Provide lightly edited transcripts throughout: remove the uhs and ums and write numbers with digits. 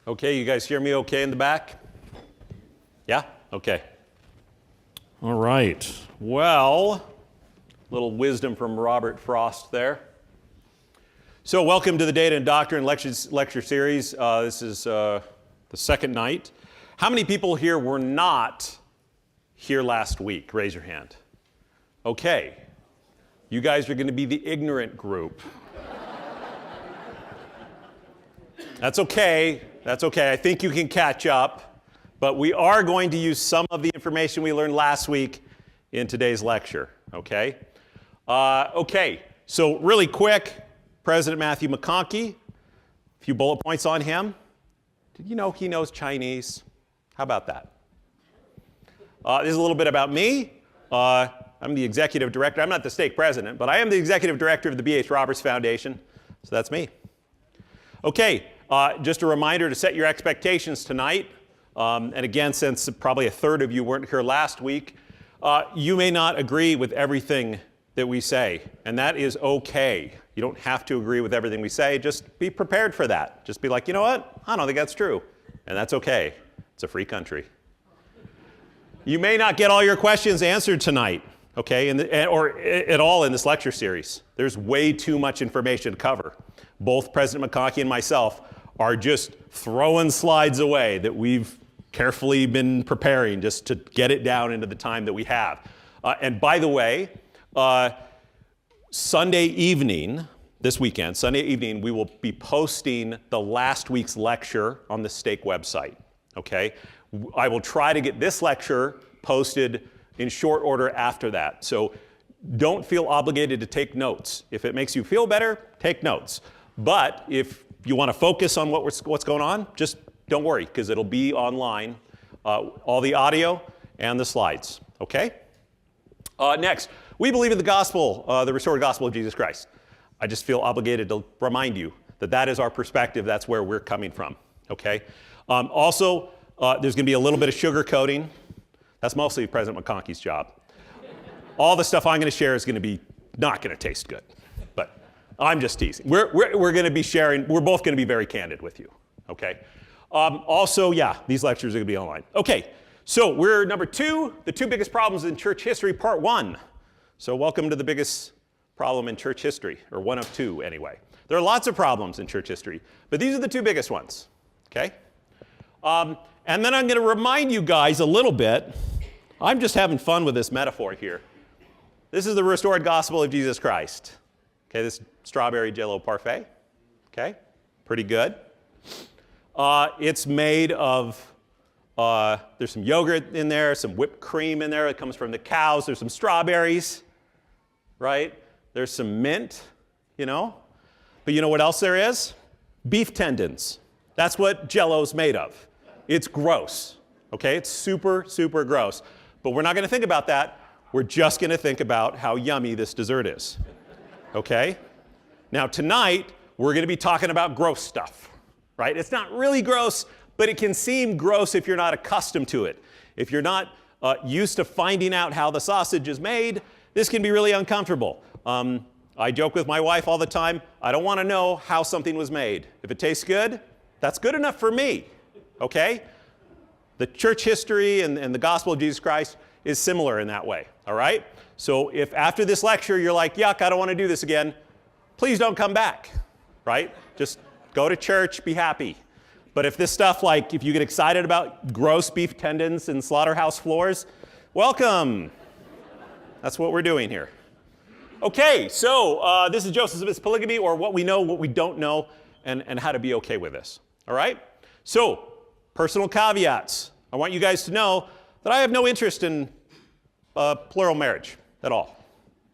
Okay, you guys hear me okay in the back? Yeah? Okay. All right. Well, little wisdom from Robert Frost there. So welcome to the Data and Doctrine lecture series. This is the second night. How many people here were not here last week? Raise your hand. Okay. You guys are going to be the ignorant group. That's okay. That's okay. I think you can catch up. But we are going to use some of the information we learned last week in today's lecture. Okay? Okay. So really quick, President Matthew McConaughey, a few bullet points on him. Did you know he knows Chinese? How about that? This is a little bit about me. I'm the executive director. I'm not the stake president, but I am the executive director of the B.H. Roberts Foundation. So that's me. Okay. Just a reminder to set your expectations tonight. And again, since probably a third of you weren't here last week, you may not agree with everything that we say, and that is okay. You don't have to agree with everything we say. Just be prepared for that. Just be like, you know what? I don't think that's true. And that's okay. It's a free country. You may not get all your questions answered tonight, okay, or at all in this lecture series. There's way too much information to cover. Both President McConaughey and myself are just throwing slides away that we've carefully been preparing just to get it down into the time that we have. And by the way, Sunday evening, this weekend, Sunday evening, we will be posting the last week's lecture on the stake website, okay? I will try to get this lecture posted in short order after that. So don't feel obligated to take notes. If it makes you feel better, take notes. But if you want to focus on what's going on, just don't worry, because it'll be online, all the audio and the slides, okay? Next, we believe in the gospel, the restored gospel of Jesus Christ. I just feel obligated to remind you that that is our perspective. That's where we're coming from, okay? Also, there's going to be a little bit of sugar coating. That's mostly President McConaughey's job. All the stuff I'm going to share is going to be not going to taste good, but I'm just teasing. We're going to be sharing. We're both going to be very candid with you, okay? Also, yeah, these lectures are going to be online. Okay, so we're number 2, the 2 biggest problems in church history, part 1. So welcome to the biggest problem in church history, or one of 2 anyway. There are lots of problems in church history, but these are the 2 biggest ones, okay? And then I'm going to remind you guys a little bit. I'm just having fun with this metaphor here. This is the restored gospel of Jesus Christ. Okay, this strawberry Jell-O parfait. Okay, pretty good. It's made of, there's some yogurt in there, some whipped cream in there that comes from the cows. There's some strawberries, right? There's some mint, you know. But you know what else there is? Beef tendons. That's what Jell-O's made of. It's gross, okay? It's super, super gross. But we're not going to think about that. We're just going to think about how yummy this dessert is, okay? Now, tonight, we're going to be talking about gross stuff, right? It's not really gross, but it can seem gross if you're not accustomed to it. If you're not used to finding out how the sausage is made, this can be really uncomfortable. I joke with my wife all the time, I don't want to know how something was made. If it tastes good, that's good enough for me, okay? The church history and the gospel of Jesus Christ is similar in that way, all right? So if after this lecture you're like, yuck, I don't want to do this again, please don't come back, right? Just go to church, be happy. But if this stuff, like if you get excited about gross beef tendons and slaughterhouse floors, welcome. That's what we're doing here. Okay, so this is Joseph Smith's Polygamy, or what we know, what we don't know, and how to be okay with this, all right? So, personal caveats. I want you guys to know that I have no interest in plural marriage at all.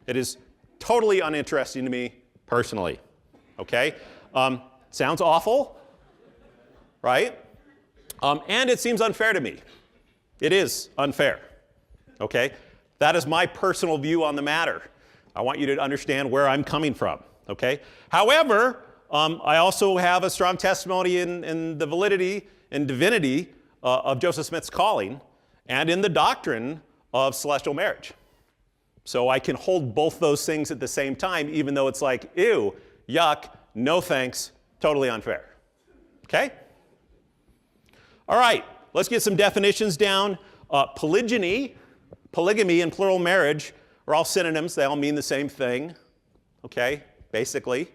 It is totally uninteresting to me personally, okay? Sounds awful, right? And it seems unfair to me. It is unfair, okay? That is my personal view on the matter. I want you to understand where I'm coming from, okay? However, I also have a strong testimony in the validity and divinity of Joseph Smith's calling and in the doctrine of celestial marriage. So I can hold both those things at the same time, even though it's like, ew, yuck, no thanks, totally unfair. Okay? All right, let's get some definitions down. Polygamy, and plural marriage are all synonyms. They all mean the same thing, okay, basically.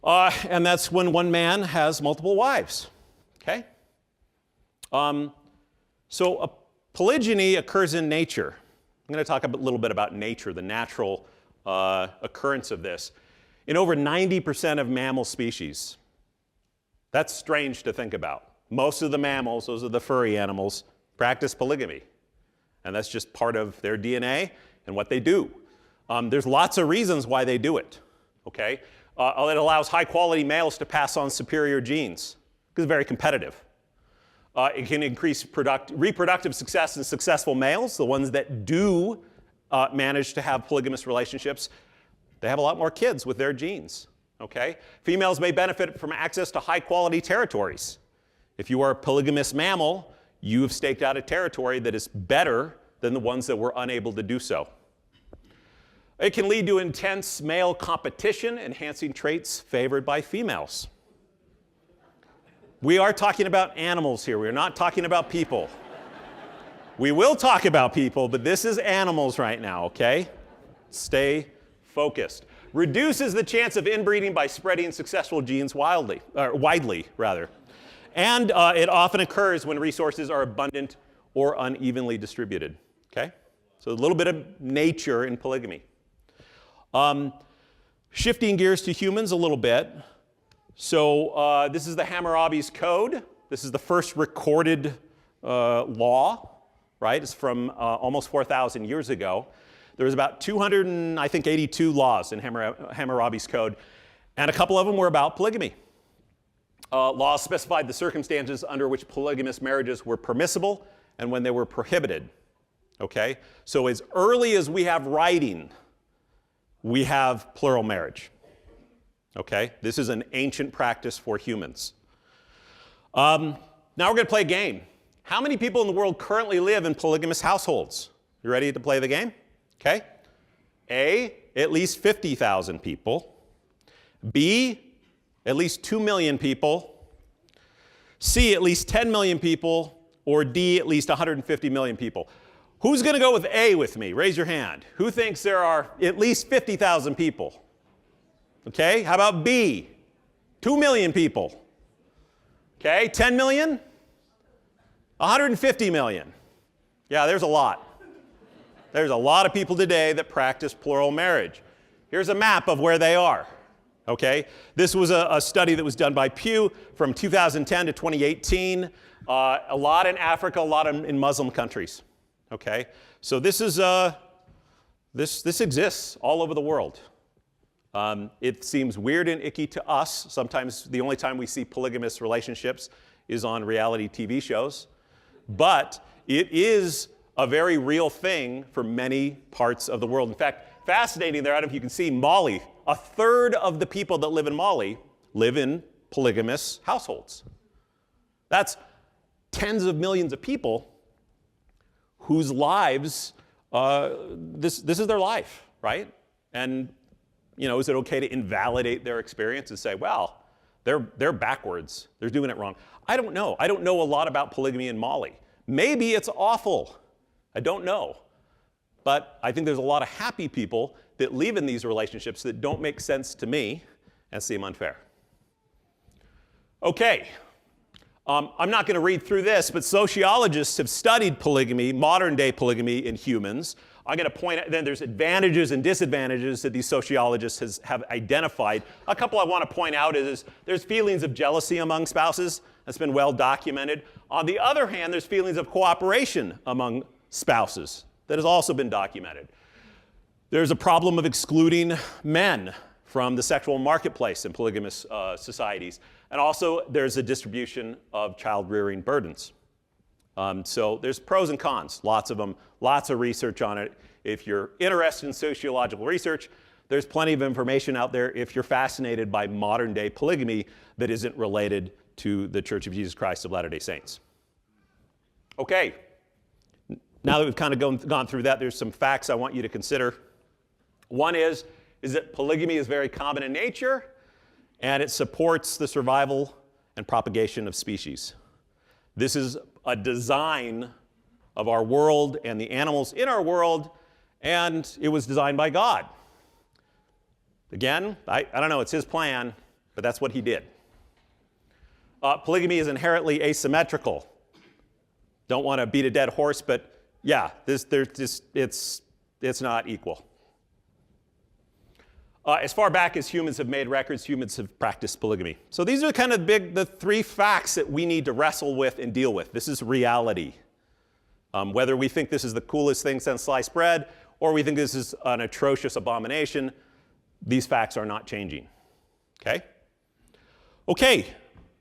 And that's when one man has multiple wives, okay? So polygyny occurs in nature. I'm going to talk a little bit about nature, the natural occurrence of this. In over 90% of mammal species. That's strange to think about. Most of the mammals, those are the furry animals, practice polygamy. And that's just part of their DNA and what they do. There's lots of reasons why they do it, okay? It allows high-quality males to pass on superior genes because it's very competitive. It can increase reproductive success in successful males, the ones that do manage to have polygamous relationships. They have a lot more kids with their genes, okay? Females may benefit from access to high-quality territories. If you are a polygamous mammal, you have staked out a territory that is better than the ones that were unable to do so. It can lead to intense male competition, enhancing traits favored by females. We are talking about animals here. We are not talking about people. We will talk about people, but this is animals right now, okay? Stay focused. Reduces the chance of inbreeding by spreading successful genes widely. And it often occurs when resources are abundant or unevenly distributed, okay? So a little bit of nature in polygamy. Shifting gears to humans a little bit. So this is the Hammurabi's Code. This is the first recorded law, right? It's from almost 4,000 years ago. There was about 282 laws in Hammurabi's Code, and a couple of them were about polygamy. Laws specified the circumstances under which polygamous marriages were permissible and when they were prohibited, okay? So as early as we have writing, we have plural marriage, okay? This is an ancient practice for humans. Now we're going to play a game. How many people in the world currently live in polygamous households? You ready to play the game? Okay. A, at least 50,000 people. B, at least 2 million people. C, at least 10 million people. Or D, at least 150 million people. Who's going to go with A with me? Raise your hand. Who thinks there are at least 50,000 people? Okay, how about B? 2 million people. Okay, 10 million? 150 million. Yeah, there's a lot. There's a lot of people today that practice plural marriage. Here's a map of where they are. Okay, this was a study that was done by Pew from 2010 to 2018. A lot in Africa, a lot in Muslim countries. Okay, so this is this exists all over the world. It seems weird and icky to us. Sometimes the only time we see polygamous relationships is on reality TV shows, but it is a very real thing for many parts of the world. In fact, fascinating there, I don't know if you can see Mali. A third of the people that live in Mali live in polygamous households. That's tens of millions of people whose lives, this is their life, right? And, you know, is it okay to invalidate their experience and say, well, they're backwards, they're doing it wrong? I don't know. I don't know a lot about polygamy in Mali. Maybe it's awful. I don't know. But I think there's a lot of happy people that live in these relationships that don't make sense to me and seem unfair. Okay. I'm not going to read through this, but sociologists have studied polygamy, modern-day polygamy in humans. I'm going to point out, then there's advantages and disadvantages that these sociologists have identified. A couple I want to point out is there's feelings of jealousy among spouses. That's been well documented. On the other hand, there's feelings of cooperation among spouses that has also been documented. There's a problem of excluding men from the sexual marketplace in polygamous societies. And also, there's a distribution of child-rearing burdens. So there's pros and cons, lots of them, lots of research on it. If you're interested in sociological research, there's plenty of information out there if you're fascinated by modern-day polygamy that isn't related to the Church of Jesus Christ of Latter-day Saints. Okay, now that we've kind of gone through that, there's some facts I want you to consider. One is that polygamy is very common in nature, and it supports the survival and propagation of species. This is a design of our world and the animals in our world, and it was designed by God. Again, I don't know, it's his plan, but that's what he did. Polygamy is inherently asymmetrical. Don't want to beat a dead horse, but yeah, it's not equal. As far back as humans have made records, humans have practiced polygamy. So these are kind of the three facts that we need to wrestle with and deal with. This is reality. Whether we think this is the coolest thing since sliced bread, or we think this is an atrocious abomination, these facts are not changing. Okay? Okay,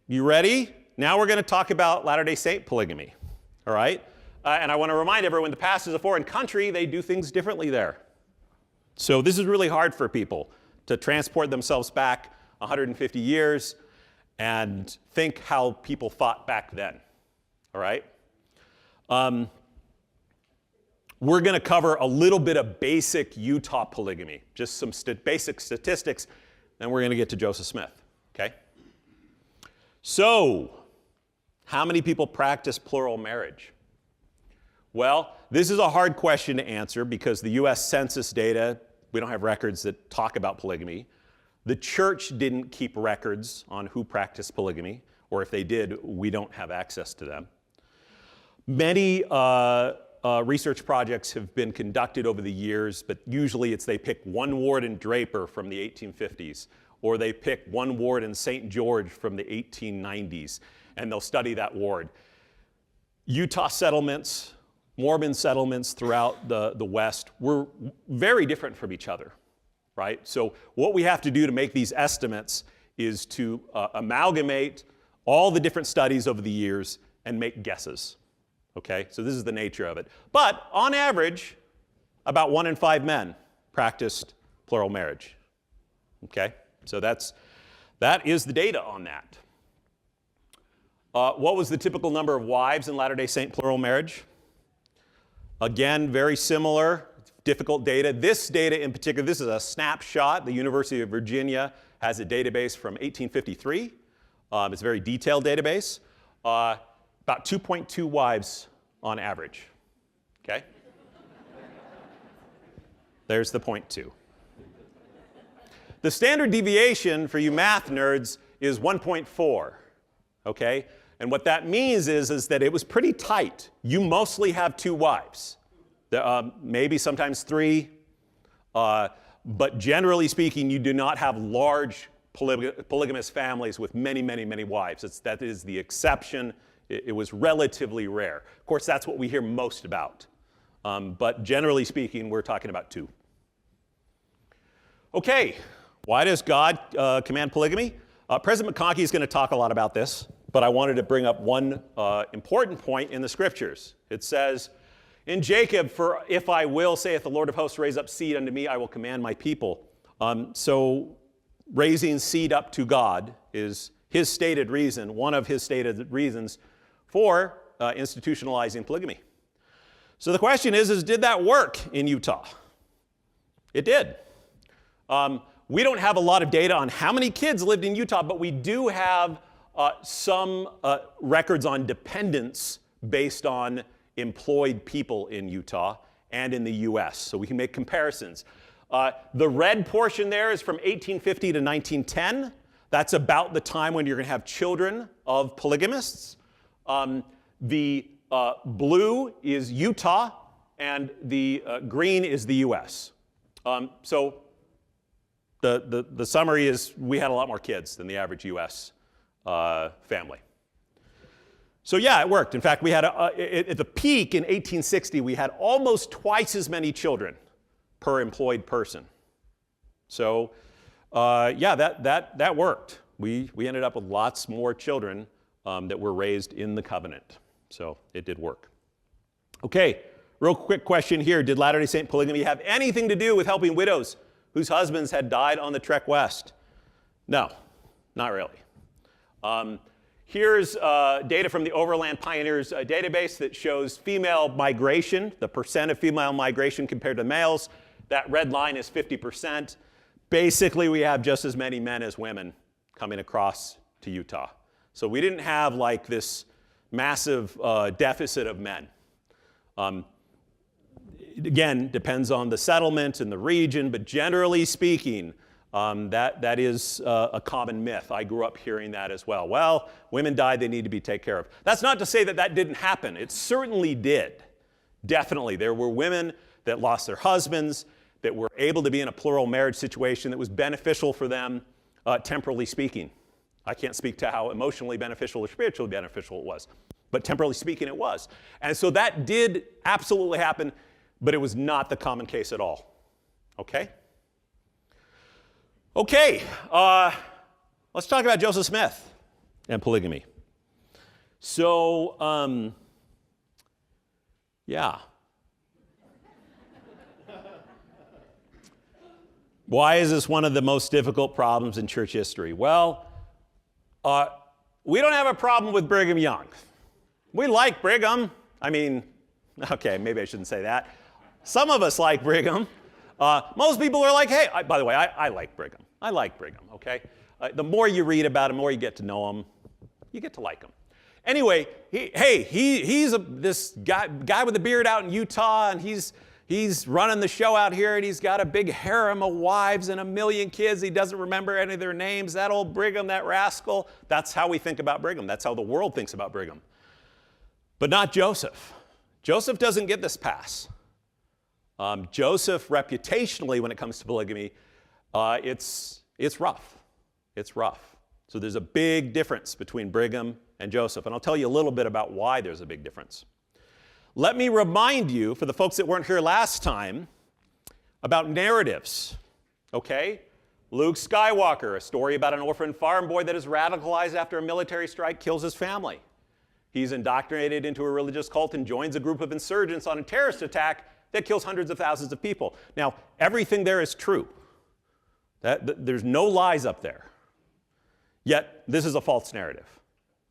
you ready? Now we're going to talk about Latter-day Saint polygamy. All right? And I want to remind everyone, the past is a foreign country. They do things differently there. So this is really hard for people to transport themselves back 150 years and think how people thought back then. All right? We're going to cover a little bit of basic Utah polygamy, just some basic statistics, then we're going to get to Joseph Smith. Okay? So, how many people practice plural marriage? Well, this is a hard question to answer because the U.S. Census data, we don't have records that talk about polygamy. The church didn't keep records on who practiced polygamy, or if they did, we don't have access to them. Many research projects have been conducted over the years, but usually they pick one ward in Draper from the 1850s, or they pick one ward in St. George from the 1890s, and they'll study that ward. Utah settlements, Mormon settlements throughout the West were very different from each other, right? So what we have to do to make these estimates is to amalgamate all the different studies over the years and make guesses, okay? So this is the nature of it. But on average, about 1 in 5 men practiced plural marriage, okay? So that is the data on that. What was the typical number of wives in Latter-day Saint plural marriage? Again, very similar, difficult data. This data in particular, this is a snapshot. The University of Virginia has a database from 1853. It's a very detailed database. About 2.2 wives on average, okay? There's the 0.2. The standard deviation for you math nerds is 1.4, okay? And what that means is that it was pretty tight. You mostly have 2 wives, maybe sometimes 3, but generally speaking, you do not have large polygamous families with many, many, many wives. That is the exception. It was relatively rare. Of course, that's what we hear most about. But generally speaking, we're talking about 2. Okay, why does God command polygamy? President McConkie is going to talk a lot about this, but I wanted to bring up one important point in the scriptures. It says, in Jacob, for if I will, saith the Lord of hosts, raise up seed unto me, I will command my people. So raising seed up to God is his stated reason, one of his stated reasons for institutionalizing polygamy. So the question is did that work in Utah? It did. We don't have a lot of data on how many kids lived in Utah, but we do have some records on dependents based on employed people in Utah and in the U.S., so we can make comparisons. The red portion there is from 1850 to 1910. That's about the time when you're going to have children of polygamists. The blue is Utah, and the green is the U.S. So the summary is we had a lot more kids than the average U.S. Family. So yeah, it worked. In fact, we had at the peak in 1860, we had almost twice as many children per employed person. So yeah, that worked. We ended up with lots more children that were raised in the covenant. So it did work. Okay, real quick question here. Did Latter-day Saint polygamy have anything to do with helping widows whose husbands had died on the trek west? No, not really. Here's data from the Overland Pioneers database that shows female migration, the percent of female migration compared to males. That red line is 50%. Basically, we have just as many men as women coming across to Utah. So we didn't have like this massive deficit of men. Again, depends on the settlement and the region, but generally speaking, that is a common myth. I grew up hearing that as well. Well, women died, they need to be taken care of. That's not to say that that didn't happen. It certainly did. Definitely. There were women that lost their husbands, that were able to be in a plural marriage situation that was beneficial for them, temporally speaking. I can't speak to how emotionally beneficial or spiritually beneficial it was, but temporally speaking, it was. And so that did absolutely happen, but it was not the common case at all. Okay? Okay, let's talk about Joseph Smith and polygamy. So, yeah. Why is this one of the most difficult problems in church history? Well, we don't have a problem with Brigham Young. We like Brigham. I mean, okay, maybe I shouldn't say that. Some of us like Brigham. Most people are like, hey, by the way, I like Brigham. I like Brigham, okay? The more you read about him, the more you get to know him, you get to like him. Anyway, he's this guy with a beard out in Utah, and he's running the show out here, and he's got a big harem of wives and 1 million kids. He doesn't remember any of their names. That old Brigham, that rascal. That's how we think about Brigham. That's how the world thinks about Brigham. But not Joseph. Joseph doesn't get this pass. Joseph, reputationally, when it comes to polygamy, it's rough. It's rough. So there's a big difference between Brigham and Joseph, and I'll tell you a little bit about why there's a big difference. Let me remind you, for the folks that weren't here last time, about narratives, okay? Luke Skywalker, a story about an orphan farm boy that is radicalized after a military strike kills his family. He's indoctrinated into a religious cult and joins a group of insurgents on a terrorist attack that kills hundreds of thousands of people. Now, everything there is true. There's no lies up there. Yet, this is a false narrative.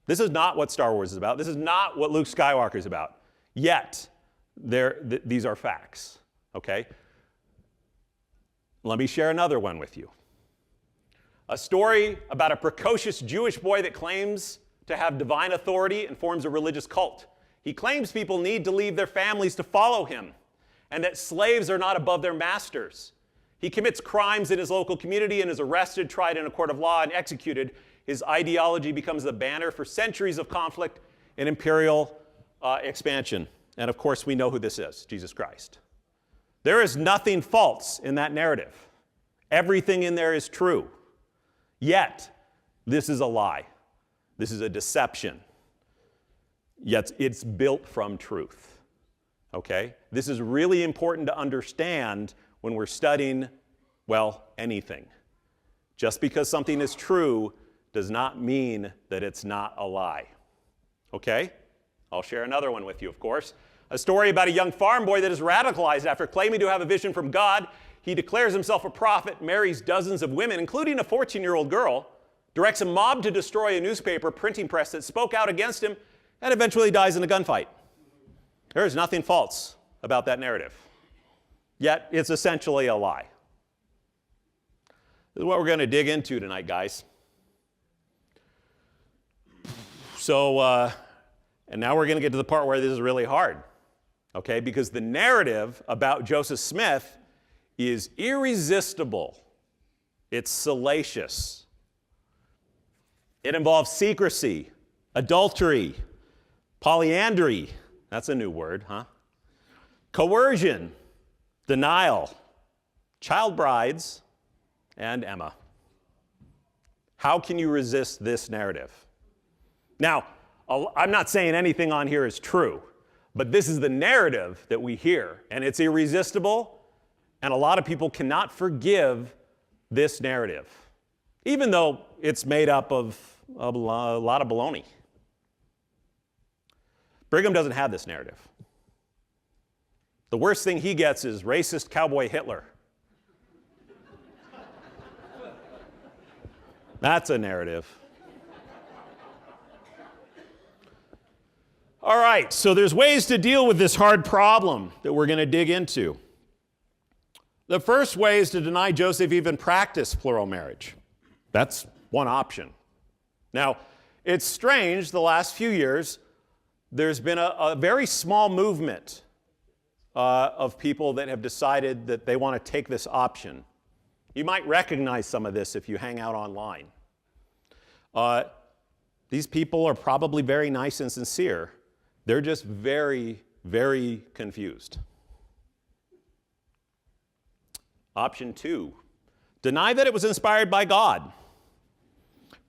This is not what Star Wars is about. This is not what Luke Skywalker is about. Yet, these are facts, okay? Let me share another one with you. A story about a precocious Jewish boy that claims to have divine authority and forms a religious cult. He claims people need to leave their families to follow him, and that slaves are not above their masters. He commits crimes in his local community and is arrested, tried in a court of law, and executed. His ideology becomes the banner for centuries of conflict and imperial expansion. And of course, we know who this is, Jesus Christ. There is nothing false in that narrative. Everything in there is true. Yet, this is a lie. This is a deception. Yet, it's built from truth. Okay? This is really important to understand when we're studying, well, anything. Just because something is true does not mean that it's not a lie. Okay? I'll share another one with you, of course. A story about a young farm boy that is radicalized after claiming to have a vision from God. He declares himself a prophet, marries dozens of women, including a 14-year-old girl, directs a mob to destroy a newspaper printing press that spoke out against him, and eventually dies in a gunfight. There is nothing false about that narrative. Yet, it's essentially a lie. This is what we're going to dig into tonight, guys. So, and now we're going to get to the part where this is really hard, okay? Because the narrative about Joseph Smith is irresistible. It's salacious. It involves secrecy, adultery, polyandry, that's a new word, huh? Coercion, denial, child brides, and Emma. How can you resist this narrative? Now, I'm not saying anything on here is true, but this is the narrative that we hear, and it's irresistible, and a lot of people cannot forgive this narrative, even though it's made up of a lot of baloney. Brigham doesn't have this narrative. The worst thing he gets is racist cowboy Hitler. That's a narrative. All right, so there's ways to deal with this hard problem that we're going to dig into. The first way is to deny Joseph even practiced plural marriage. That's one option. Now, it's strange, the last few years, there's been a very small movement of people that have decided that they want to take this option. You might recognize some of this if you hang out online. These people are probably very nice and sincere. They're just very, very confused. Option 2, deny that it was inspired by God.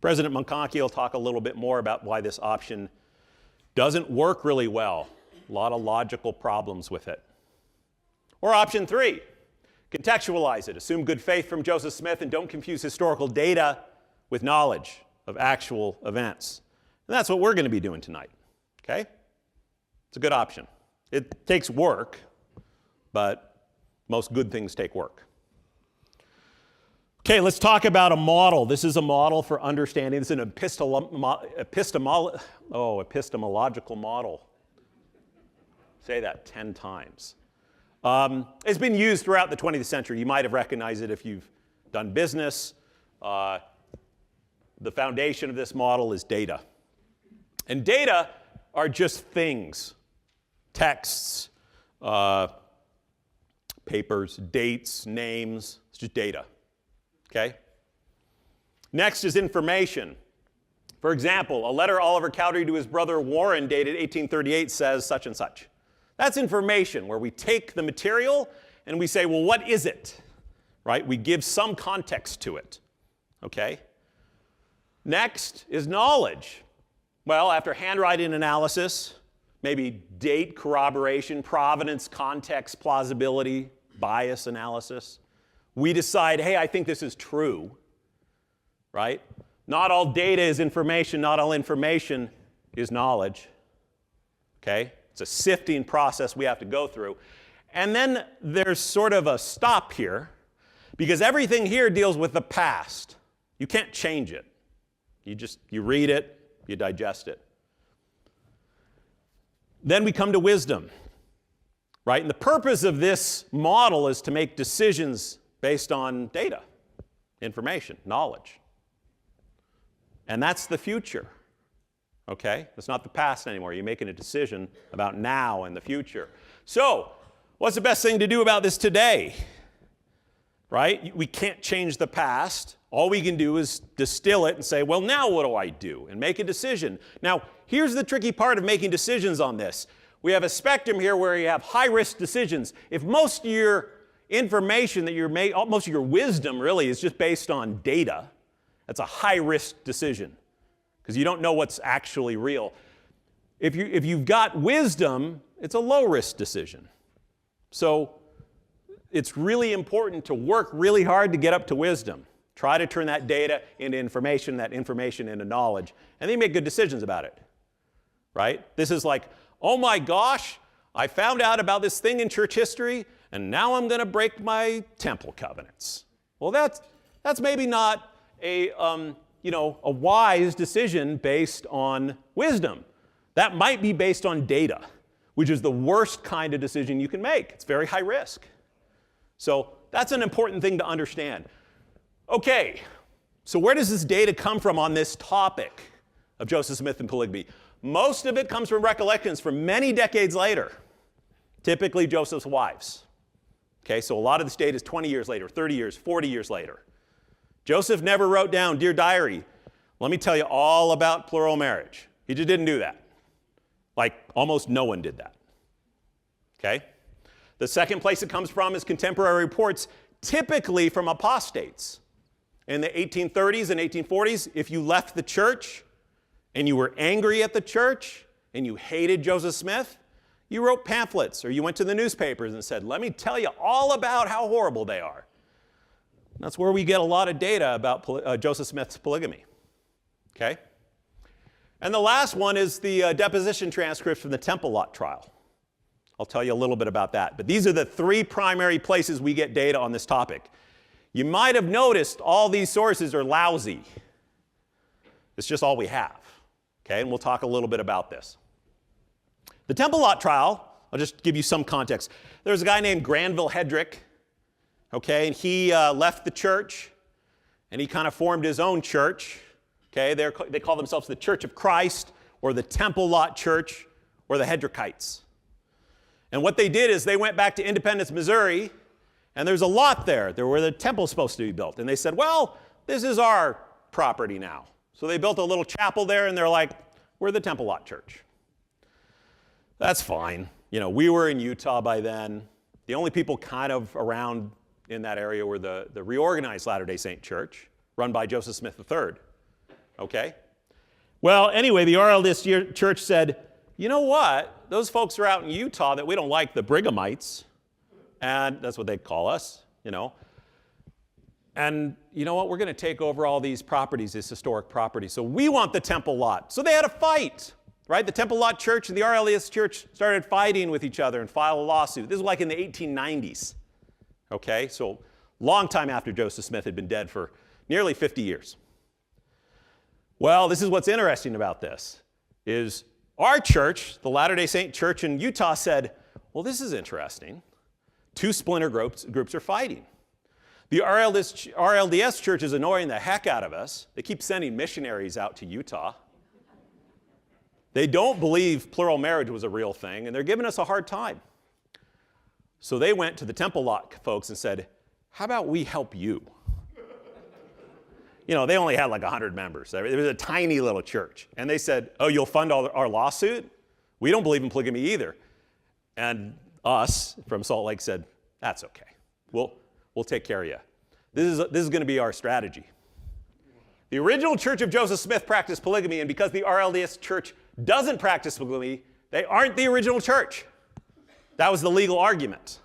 President McConaughey will talk a little bit more about why this option doesn't work really well. A lot of logical problems with it. Or option 3, contextualize it. Assume good faith from Joseph Smith and don't confuse historical data with knowledge of actual events. And that's what we're going to be doing tonight. Okay? It's a good option. It takes work, but most good things take work. Okay, let's talk about a model. This is a model for understanding. This is an epistemological model. Say that 10 times. It's been used throughout the 20th century. You might have recognized it if you've done business. The foundation of this model is data. And data are just things, texts, papers, dates, names. It's just data. Okay? Next is information. For example, a letter Oliver Cowdery to his brother Warren dated 1838 says such and such. That's information, where we take the material and we say, well, what is it? Right? We give some context to it. Okay? Next is knowledge. Well, after handwriting analysis, maybe date corroboration, provenance, context, plausibility, bias analysis, we decide, hey, I think this is true, right? Not all data is information. Not all information is knowledge, okay? It's a sifting process we have to go through. And then there's sort of a stop here, because everything here deals with the past. You can't change it. You read it, you digest it. Then we come to wisdom, right? And the purpose of this model is to make decisions based on data, information, knowledge. And that's the future, okay? It's not the past anymore. You're making a decision about now and the future. So, what's the best thing to do about this today? Right? We can't change the past. All we can do is distill it and say, well, now what do I do? And make a decision. Now, here's the tricky part of making decisions on this. We have a spectrum here where you have high-risk decisions. If most of your information that you're making, most of your wisdom really is just based on data, that's a high-risk decision because you don't know what's actually real. If you've got wisdom, it's a low-risk decision. So it's really important to work really hard to get up to wisdom. Try to turn that data into information, that information into knowledge, and then make good decisions about it, right? This is like, oh my gosh, I found out about this thing in church history, and now I'm going to break my temple covenants. Well, that's maybe not a wise decision based on wisdom. That might be based on data, which is the worst kind of decision you can make. It's very high risk. So that's an important thing to understand. Okay, so where does this data come from on this topic of Joseph Smith and polygamy? Most of it comes from recollections from many decades later, typically Joseph's wives. Okay, so a lot of this data is 20 years later, 30 years, 40 years later. Joseph never wrote down, "Dear diary, let me tell you all about plural marriage." He just didn't do that. Like almost no one did that. Okay? The second place it comes from is contemporary reports, typically from apostates. In the 1830s and 1840s, if you left the church and you were angry at the church and you hated Joseph Smith, you wrote pamphlets or you went to the newspapers and said, "Let me tell you all about how horrible they are." That's where we get a lot of data about Joseph Smith's polygamy. Okay? And the last one is the deposition transcripts from the Temple Lot trial. I'll tell you a little bit about that. But these are the three primary places we get data on this topic. You might have noticed all these sources are lousy. It's just all we have. Okay? And we'll talk a little bit about this. The Temple Lot trial, I'll just give you some context. There's a guy named Granville Hedrick, okay, and he left the church, and he kind of formed his own church. Okay, they call themselves the Church of Christ, or the Temple Lot Church, or the Hedrickites. And what they did is they went back to Independence, Missouri, and there's a lot there where the temple's supposed to be built. And they said, well, this is our property now. So they built a little chapel there, and they're like, we're the Temple Lot Church. That's fine. We were in Utah by then. The only people kind of around in that area were the reorganized Latter-day Saint Church, run by Joseph Smith III. Okay? Well, anyway, the RLDS Church said, you know what? Those folks are out in Utah that we don't like, the Brighamites, and that's what they call us, And you know what? We're going to take over all these properties, these historic properties. So we want the Temple Lot. So they had a fight, right? The Temple Lot Church and the RLDS Church started fighting with each other and filed a lawsuit. This was like in the 1890s. Okay? So long time after Joseph Smith had been dead for nearly 50 years. Well, this is what's interesting about this, is our church, the Latter-day Saint Church in Utah, said, well, this is interesting. Two splinter groups are fighting. The RLDS Church is annoying the heck out of us. They keep sending missionaries out to Utah. They don't believe plural marriage was a real thing, and they're giving us a hard time. So they went to the Temple Lot folks and said, how about we help you? They only had like 100 members. It was a tiny little church. And they said, oh, you'll fund our lawsuit? We don't believe in polygamy either. And us from Salt Lake said, that's okay. We'll take care of you. This is going to be our strategy. The original Church of Joseph Smith practiced polygamy, and because the RLDS Church doesn't practice polygamy, they aren't the original church. That was the legal argument.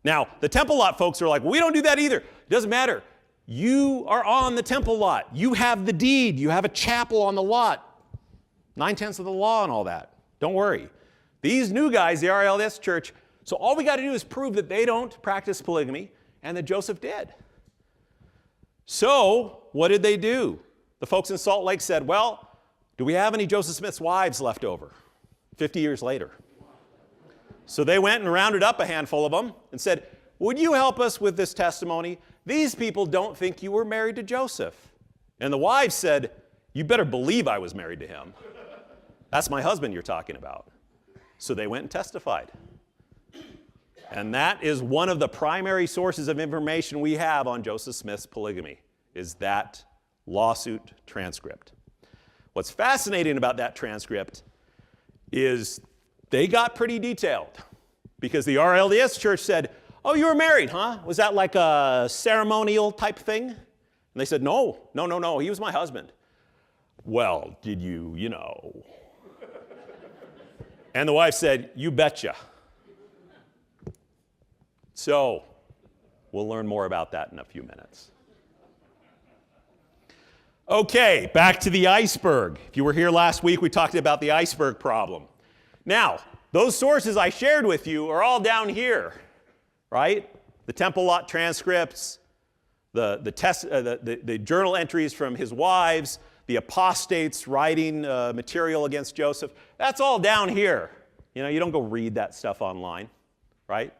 Now, the Temple Lot folks are like, we don't do that either. It doesn't matter. You are on the Temple Lot. You have the deed. You have a chapel on the lot. 9/10 of the law and all that. Don't worry. These new guys, the RLDS Church, so all we got to do is prove that they don't practice polygamy and that Joseph did. So what did they do? The folks in Salt Lake said, well, do we have any Joseph Smith's wives left over 50 years later? So they went and rounded up a handful of them and said, would you help us with this testimony? These people don't think you were married to Joseph. And the wives said, you better believe I was married to him. That's my husband you're talking about. So they went and testified. And that is one of the primary sources of information we have on Joseph Smith's polygamy, is that lawsuit transcript. What's fascinating about that transcript is they got pretty detailed, because the RLDS Church said, oh, you were married, huh? Was that like a ceremonial type thing? And they said, no, he was my husband. Well, did you know? And the wife said, you betcha. So we'll learn more about that in a few minutes. Okay, back to the iceberg. If you were here last week, we talked about the iceberg problem. Now, those sources I shared with you are all down here, right? The Temple Lot transcripts, the journal entries from his wives, the apostates writing material against Joseph. That's all down here. You don't go read that stuff online, right?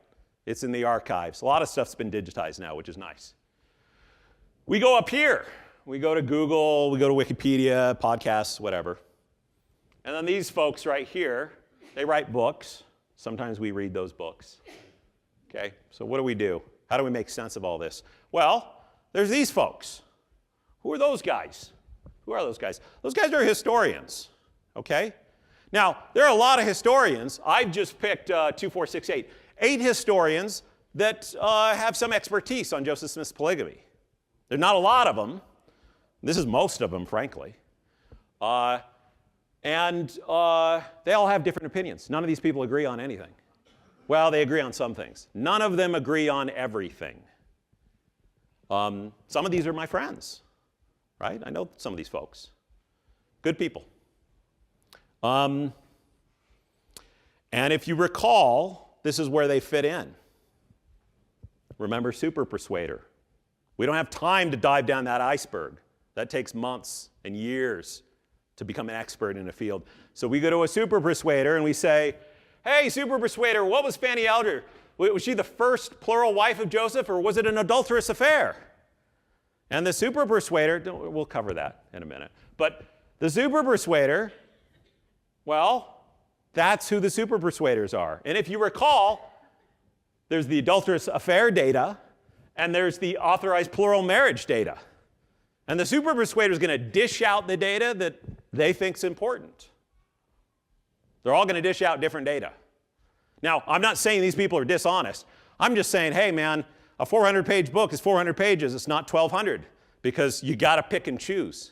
It's in the archives. A lot of stuff's been digitized now, which is nice. We go up here. We go to Google, we go to Wikipedia, podcasts, whatever. And then these folks right here, they write books. Sometimes we read those books. Okay, so what do? How do we make sense of all this? Well, there's these folks. Who are those guys? Who are those guys? Those guys are historians, okay? Now, there are a lot of historians. I've just picked 2, 4, 6, 8. 8 historians that have some expertise on Joseph Smith's polygamy. There's not a lot of them. This is most of them, frankly. And they all have different opinions. None of these people agree on anything. Well, they agree on some things. None of them agree on everything. Some of these are my friends, right? I know some of these folks. Good people. And if you recall, this is where they fit in. Remember Super Persuader. We don't have time to dive down that iceberg. That takes months and years to become an expert in a field. So we go to a Super Persuader and we say, hey, Super Persuader, what was Fanny Alger? Was she the first plural wife of Joseph, or was it an adulterous affair? And the Super Persuader, we'll cover that in a minute, but the Super Persuader, well, That's who the super persuaders are. And if you recall, there's the adulterous affair data, and there's the authorized plural marriage data. And the super persuader is going to dish out the data that they think is important. They're all going to dish out different data. Now, I'm not saying these people are dishonest. I'm just saying, hey, man, a 400-page book is 400 pages. It's not 1,200 because you got to pick and choose.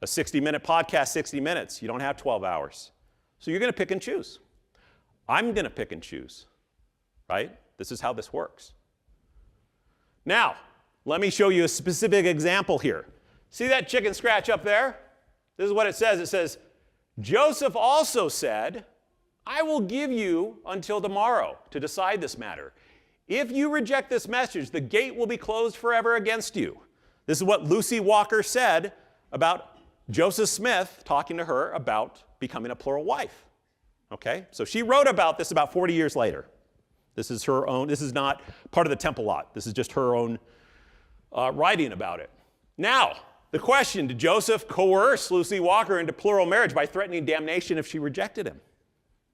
A 60-minute podcast, 60 minutes. You don't have 12 hours. So you're going to pick and choose. I'm going to pick and choose, right? This is how this works. Now, let me show you a specific example here. See that chicken scratch up there? This is what it says. It says, Joseph also said, I will give you until tomorrow to decide this matter. If you reject this message, the gate will be closed forever against you. This is what Lucy Walker said about Joseph Smith talking to her about becoming a plural wife. Okay? So she wrote about this about 40 years later. This is her own, this is not part of the temple lot. This is just her own writing about it. Now, the question, did Joseph coerce Lucy Walker into plural marriage by threatening damnation if she rejected him?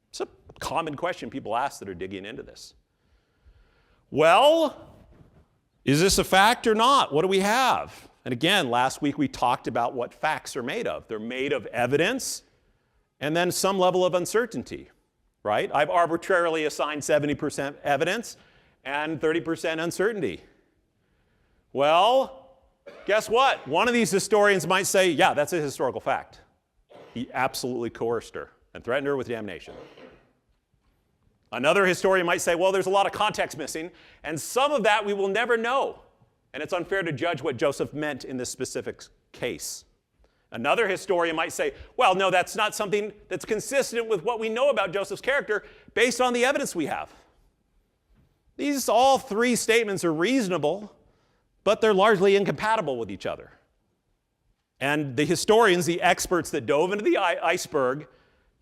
It's a common question people ask that are digging into this. Well, is this a fact or not? What do we have? And again, last week we talked about what facts are made of. They're made of evidence and then some level of uncertainty, right? I've arbitrarily assigned 70% evidence and 30% uncertainty. Well, guess what? One of these historians might say, yeah, that's a historical fact. He absolutely coerced her and threatened her with damnation. Another historian might say, well, there's a lot of context missing, and some of that we will never know, and it's unfair to judge what Joseph meant in this specific case. Another historian might say, well, no, that's not something that's consistent with what we know about Joseph's character based on the evidence we have. These all three statements are reasonable, but they're largely incompatible with each other. And the historians, the experts that dove into the iceberg,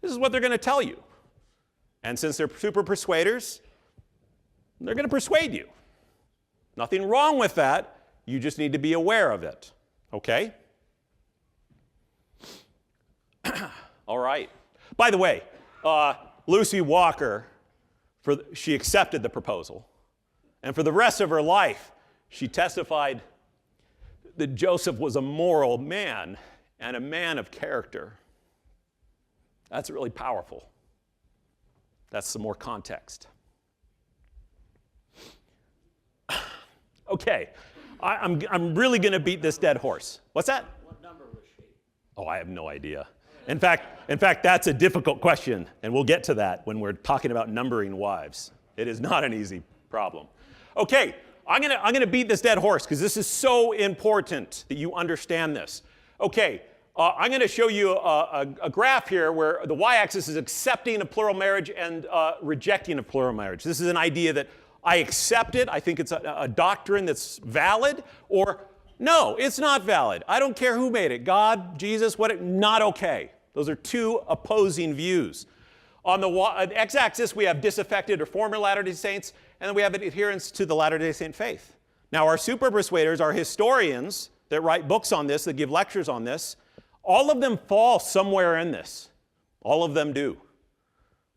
this is what they're going to tell you. And since they're super persuaders, they're going to persuade you. Nothing wrong with that. You just need to be aware of it. Okay? All right. By the way, Lucy Walker, she accepted the proposal. And for the rest of her life, she testified that Joseph was a moral man and a man of character. That's really powerful. That's some more context. Okay, I'm really going to beat this dead horse. What's that? What number was she? Oh, I have no idea. In fact, that's a difficult question, and we'll get to that when we're talking about numbering wives. It is not an easy problem. Okay, I'm going to beat this dead horse because this is so important that you understand this. Okay. I'm going to show you a graph here where the y-axis is accepting of plural marriage and rejecting of plural marriage. This is an idea that I accept it, I think it's a doctrine that's valid, or no, it's not valid. I don't care who made it, God, Jesus, not okay. Those are two opposing views. On the x-axis, we have disaffected or former Latter-day Saints, and then we have adherence to the Latter-day Saint faith. Now, our super persuaders, our historians that write books on this, that give lectures on this, all of them fall somewhere in this. All of them do,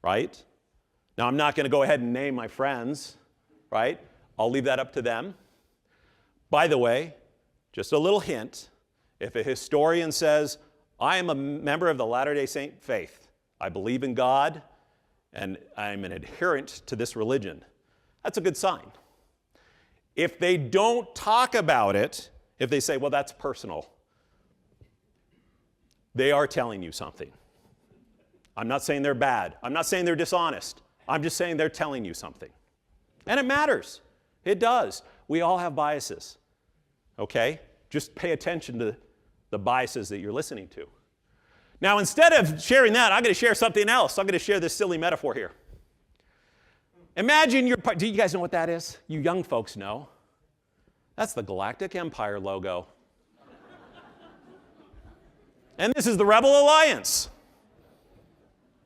right? Now, I'm not going to go ahead and name my friends, right? I'll leave that up to them. By the way, just a little hint, if a historian says, I am a member of the Latter-day Saint faith, I believe in God, and I'm an adherent to this religion, that's a good sign. If they don't talk about it, if they say, well, that's personal, they are telling you something. I'm not saying they're bad. I'm not saying they're dishonest. I'm just saying they're telling you something. And it matters. It does. We all have biases. Okay? Just pay attention to the biases that you're listening to. Now, instead of sharing that, I'm going to share something else. I'm going to share this silly metaphor here. Imagine do you guys know what that is? You young folks know. That's the Galactic Empire logo. And this is the Rebel Alliance.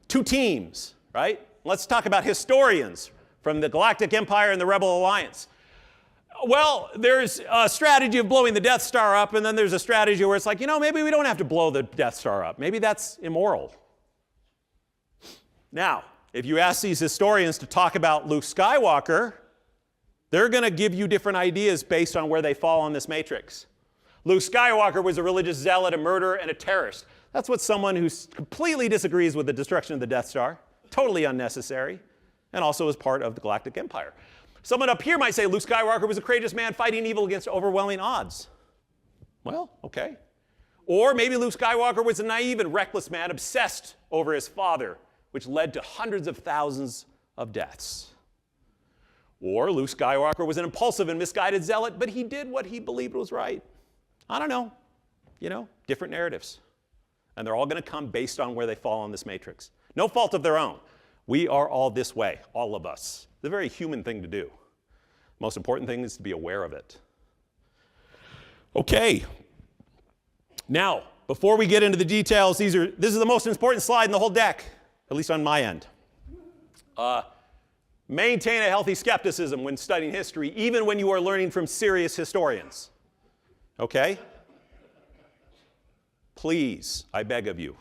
Two teams, right? Let's talk about historians from the Galactic Empire and the Rebel Alliance. Well, there's a strategy of blowing the Death Star up, and then there's a strategy where it's like, maybe we don't have to blow the Death Star up. Maybe that's immoral. Now, if you ask these historians to talk about Luke Skywalker, they're going to give you different ideas based on where they fall on this matrix. Luke Skywalker was a religious zealot, a murderer, and a terrorist. That's what someone who completely disagrees with the destruction of the Death Star, totally unnecessary, and also is part of the Galactic Empire. Someone up here might say Luke Skywalker was a courageous man fighting evil against overwhelming odds. Well, okay. Or maybe Luke Skywalker was a naive and reckless man obsessed over his father, which led to hundreds of thousands of deaths. Or Luke Skywalker was an impulsive and misguided zealot, but he did what he believed was right. I don't know. You know, different narratives. And they're all going to come based on where they fall on this matrix. No fault of their own. We are all this way, all of us. It's a very human thing to do. Most important thing is to be aware of it. Okay. Now, before we get into the details, this is the most important slide in the whole deck, at least on my end. Maintain a healthy skepticism when studying history, even when you are learning from serious historians. Okay? Please, I beg of you.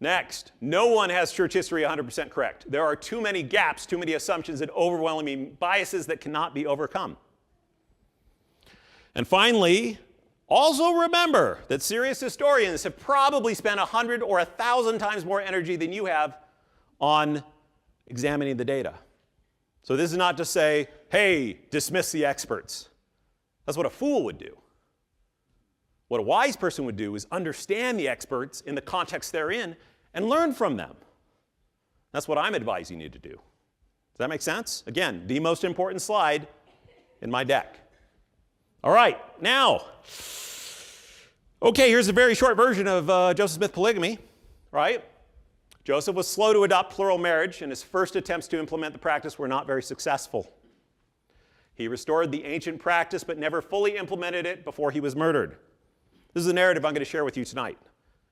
Next, no one has church history 100% correct. There are too many gaps, too many assumptions, and overwhelming biases that cannot be overcome. And finally, also remember that serious historians have probably spent 100 or 1,000 times more energy than you have on examining the data. So this is not to say, hey, dismiss the experts. That's what a fool would do. What a wise person would do is understand the experts in the context they're in and learn from them. That's what I'm advising you to do. Does that make sense? Again, the most important slide in my deck. All right, now, okay, here's a very short version of Joseph Smith polygamy, right? Joseph was slow to adopt plural marriage, and his first attempts to implement the practice were not very successful. He restored the ancient practice, but never fully implemented it before he was murdered. This is the narrative I'm going to share with you tonight.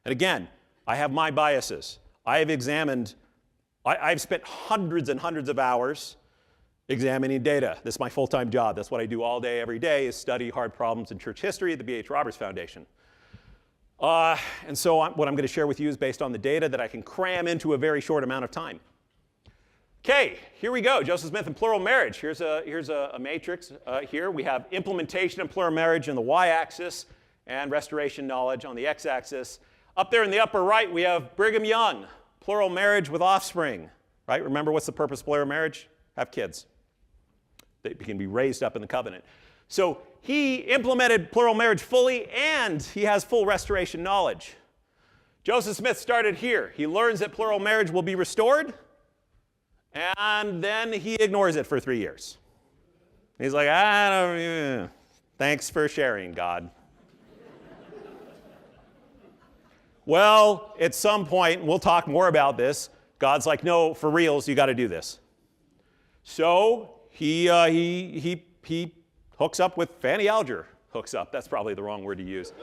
And again, I have my biases. I've spent hundreds and hundreds of hours examining data. This is my full-time job. That's what I do all day, every day, is study hard problems in church history at the B.H. Roberts Foundation. And so what I'm going to share with you is based on the data that I can cram into a very short amount of time. Okay, here we go. Joseph Smith and plural marriage. Here's a matrix. Here we have implementation of plural marriage on the y-axis and restoration knowledge on the x-axis. Up there in the upper right, we have Brigham Young, plural marriage with offspring. Right? Remember, what's the purpose of plural marriage? Have kids. They can be raised up in the covenant. So he implemented plural marriage fully, and he has full restoration knowledge. Joseph Smith started here. He learns that plural marriage will be restored, and then he ignores it for 3 years. He's like, thanks for sharing, God. Well, at some point, we'll talk more about this, God's like, no, for reals, you got to do this. So he hooks up with Fanny Alger. Hooks up, that's probably the wrong word to use.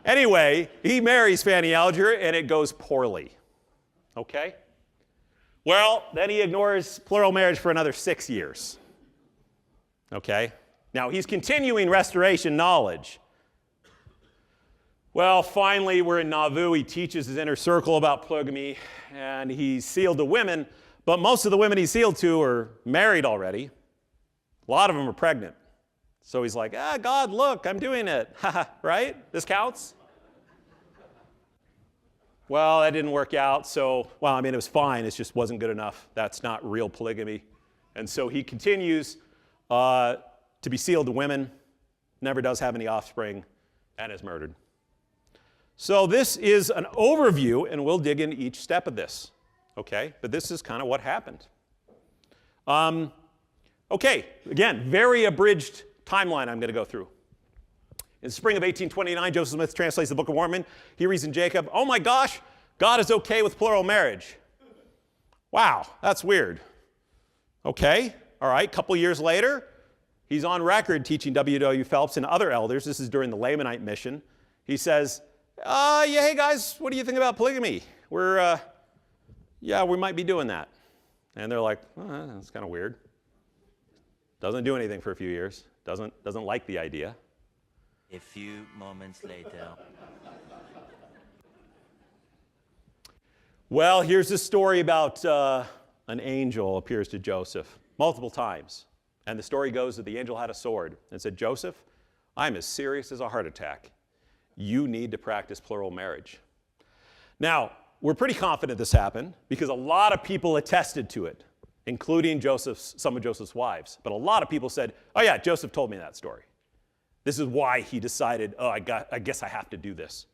Anyway, he marries Fanny Alger, and it goes poorly. Okay? Well, then he ignores plural marriage for another 6 years. Okay? Now, he's continuing restoration knowledge. Well, finally, we're in Nauvoo. He teaches his inner circle about polygamy, and he's sealed to women, but most of the women he's sealed to are married already. A lot of them are pregnant. So he's like, God, look, I'm doing it. Right? This counts? Well, that didn't work out. So, it was fine. It just wasn't good enough. That's not real polygamy. And so he continues to be sealed to women, never does have any offspring, and is murdered. So this is an overview, and we'll dig into each step of this. Okay? But this is kind of what happened. Okay, again, very abridged timeline I'm going to go through. In spring of 1829, Joseph Smith translates the Book of Mormon. He reads in Jacob, oh my gosh, God is okay with plural marriage. Wow, that's weird. Okay, all right, a couple years later, he's on record teaching W.W. Phelps and other elders. This is during the Lamanite mission. He says, hey guys, what do you think about polygamy? We might be doing that. And they're like, that's kind of weird. Doesn't do anything for a few years. Doesn't like the idea. A few moments later. Well, here's a story about an angel appears to Joseph multiple times. And the story goes that the angel had a sword and said, Joseph, I'm as serious as a heart attack. You need to practice plural marriage. Now, we're pretty confident this happened because a lot of people attested to it, including some of Joseph's wives. But a lot of people said, oh yeah, Joseph told me that story. This is why he decided, oh, I guess I have to do this.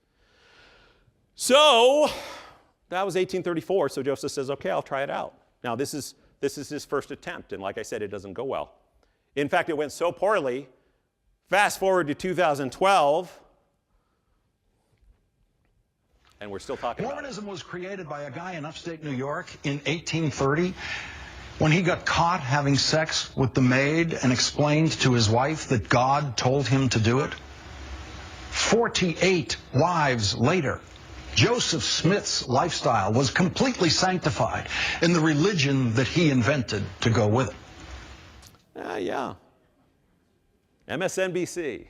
So that was 1834, so Joseph says, okay, I'll try it out. Now this is his first attempt, and like I said, it doesn't go well. In fact, it went so poorly, fast forward to 2012, and we're still talking about it. Mormonism was created by a guy in upstate New York in 1830 when he got caught having sex with the maid and explained to his wife that God told him to do it. 48 wives later, Joseph Smith's lifestyle was completely sanctified in the religion that he invented to go with it. Yeah. MSNBC.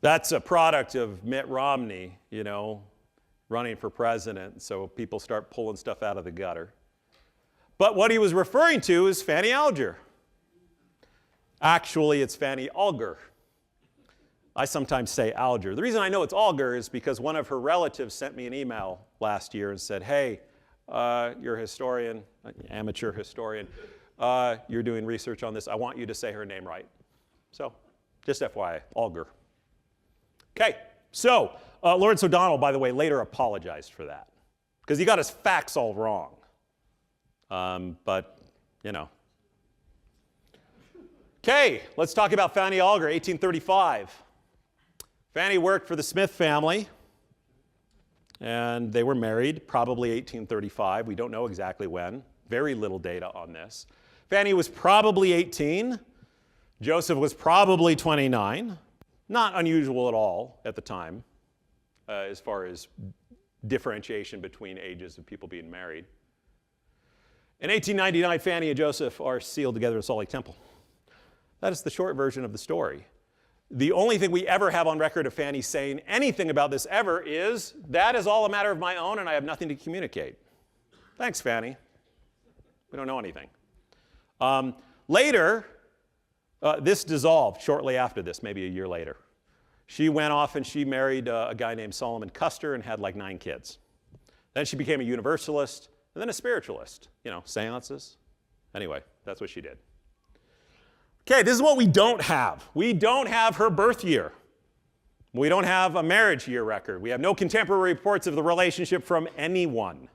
That's a product of Mitt Romney, running for president, so people start pulling stuff out of the gutter. But what he was referring to is Fanny Alger. Actually, it's Fanny Alger. I sometimes say Alger. The reason I know it's Alger is because one of her relatives sent me an email last year and said, hey, you're a historian, amateur historian, you're doing research on this. I want you to say her name right. So, just FYI, Alger. Okay, so Lawrence O'Donnell, by the way, later apologized for that because he got his facts all wrong. But. Okay, let's talk about Fanny Alger, 1835. Fanny worked for the Smith family, and they were married, probably 1835. We don't know exactly when. Very little data on this. Fanny was probably 18. Joseph was probably 29. Not unusual at all at the time, as far as differentiation between ages of people being married. In 1899, Fanny and Joseph are sealed together in Salt Lake Temple. That is the short version of the story. The only thing we ever have on record of Fanny saying anything about this ever is, that is all a matter of my own and I have nothing to communicate. Thanks, Fanny. We don't know anything. Later, this dissolved shortly after this, maybe a year later. She went off and she married a guy named Solomon Custer and had like 9 kids. Then she became a Universalist and then a spiritualist. Seances. Anyway, that's what she did. Okay, this is what we don't have. We don't have her birth year. We don't have a marriage year record. We have no contemporary reports of the relationship from anyone.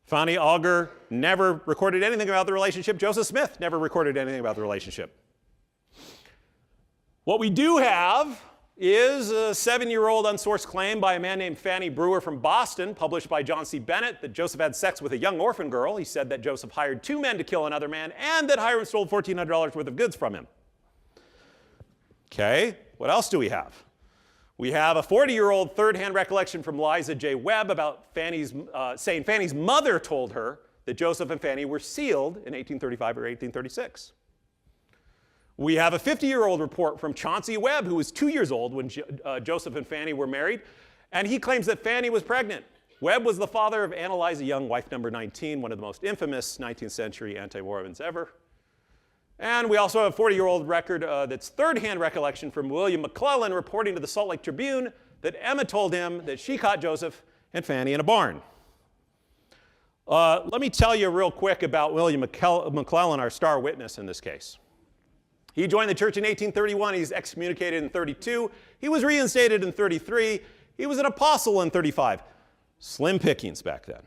Fanny Alger never recorded anything about the relationship. Joseph Smith never recorded anything about the relationship. What we do have is a 7-year-old unsourced claim by a man named Fanny Brewer from Boston, published by John C. Bennett, that Joseph had sex with a young orphan girl. He said that Joseph hired 2 men to kill another man and that Hiram stole $1,400 worth of goods from him. Okay, what else do we have? We have a 40-year-old third-hand recollection from Liza J. Webb about saying Fanny's mother told her that Joseph and Fanny were sealed in 1835 or 1836. We have a 50-year-old report from Chauncey Webb, who was 2 years old when Joseph and Fanny were married, and he claims that Fanny was pregnant. Webb was the father of Annalisa Young, wife number 19, one of the most infamous 19th century anti-Mormons ever. And we also have a 40-year-old record that's third-hand recollection from William McClellan reporting to the Salt Lake Tribune that Emma told him that she caught Joseph and Fanny in a barn. Let me tell you real quick about William McClellan, our star witness in this case. He joined the church in 1831. He's excommunicated in 32. He was reinstated in 33. He was an apostle in 35. Slim pickings back then.